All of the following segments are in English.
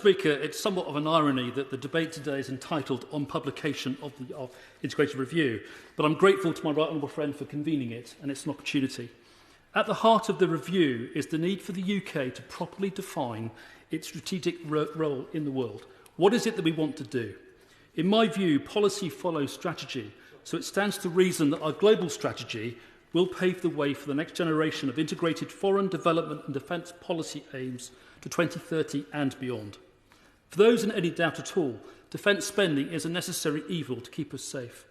Speaker, it's somewhat of an irony that the debate today is entitled on publication of the integrated review, but I'm grateful to my right honourable friend for convening it, and it's an opportunity. At the heart of the review is the need for the UK to properly define its strategic role in the world. What is it that we want to do? In my view, policy follows strategy, so it stands to reason that our global strategy will pave the way for the next generation of integrated foreign, development and defence policy aims to 2030 and beyond. For those in any doubt at all, defence spending is a necessary evil to keep us safe.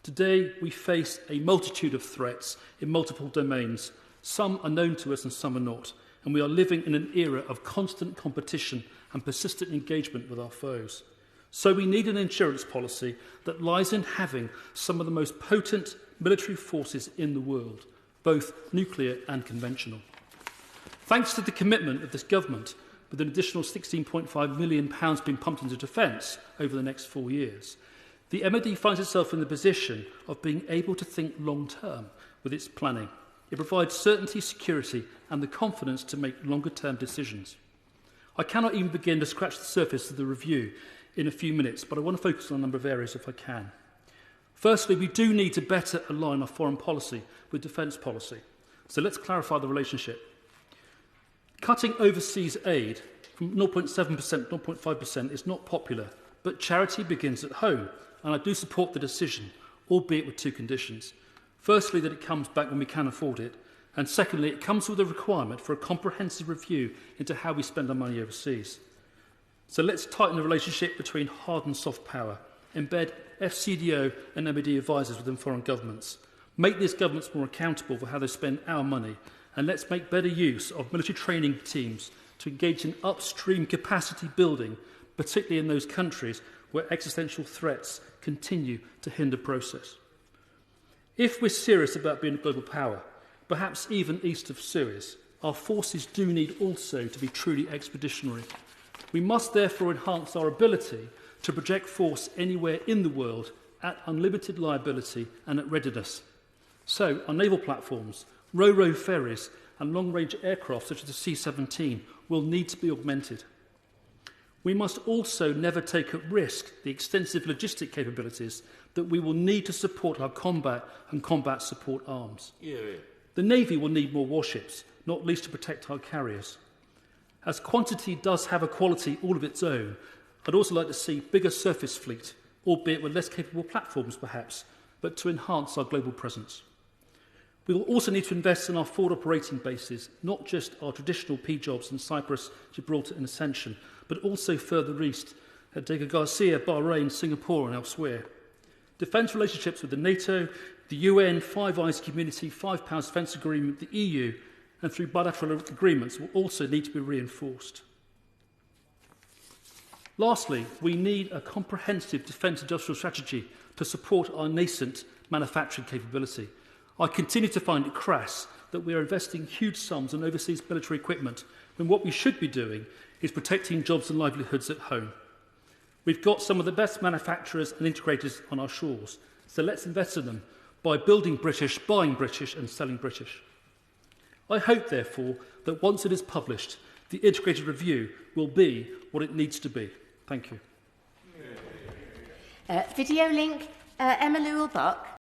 Today, we face a multitude of threats in multiple domains. Some are known to us and some are not, and we are living in an era of constant competition and persistent engagement with our foes. So we need an insurance policy that lies in having some of the most potent military forces in the world, both nuclear and conventional. Thanks to the commitment of this government, with an additional £16.5 million being pumped into defence over the next 4 years, the MOD finds itself in the position of being able to think long-term with its planning. It provides certainty, security and the confidence to make longer-term decisions. I cannot even begin to scratch the surface of the review in a few minutes, but I want to focus on a number of areas if I can. Firstly, we do need to better align our foreign policy with defence policy. So let's clarify the relationship. Cutting overseas aid from 0.7% to 0.5% is not popular, but charity begins at home, and I do support the decision, albeit with two conditions. Firstly, that it comes back when we can afford it, and secondly, it comes with a requirement for a comprehensive review into how we spend our money overseas. So let's tighten the relationship between hard and soft power, embed FCDO and MOD advisors within foreign governments, make these governments more accountable for how they spend our money, and let's make better use of military training teams to engage in upstream capacity building, particularly in those countries where existential threats continue to hinder process. If we're serious about being a global power, perhaps even east of Suez, our forces do need also to be truly expeditionary. We must therefore enhance our ability to project force anywhere in the world at unlimited liability and at readiness. So our naval platforms, ro-ro ferries and long-range aircraft such as the C-17 will need to be augmented. We must also never take at risk the extensive logistic capabilities that we will need to support our combat and combat support arms. The Navy will need more warships, not least to protect our carriers. As quantity does have a quality all of its own, I'd also like to see bigger surface fleet, albeit with less capable platforms perhaps, but to enhance our global presence. We will also need to invest in our forward operating bases, not just our traditional P-jobs in Cyprus, Gibraltar and Ascension, but also further east at Dega Garcia, Bahrain, Singapore and elsewhere. Defence relationships with the NATO, the UN, Five Eyes community, Five Powers Defence Agreement, the EU, and through bilateral agreements will also need to be reinforced. Lastly, we need a comprehensive defence industrial strategy to support our nascent manufacturing capability. I continue to find it crass that we are investing huge sums in overseas military equipment when what we should be doing is protecting jobs and livelihoods at home. We've got some of the best manufacturers and integrators on our shores, so let's invest in them by building British, buying British and selling British. I hope, therefore, that once it is published, the integrated review will be what it needs to be. Thank you. Video link, Emma Lewell-Buck.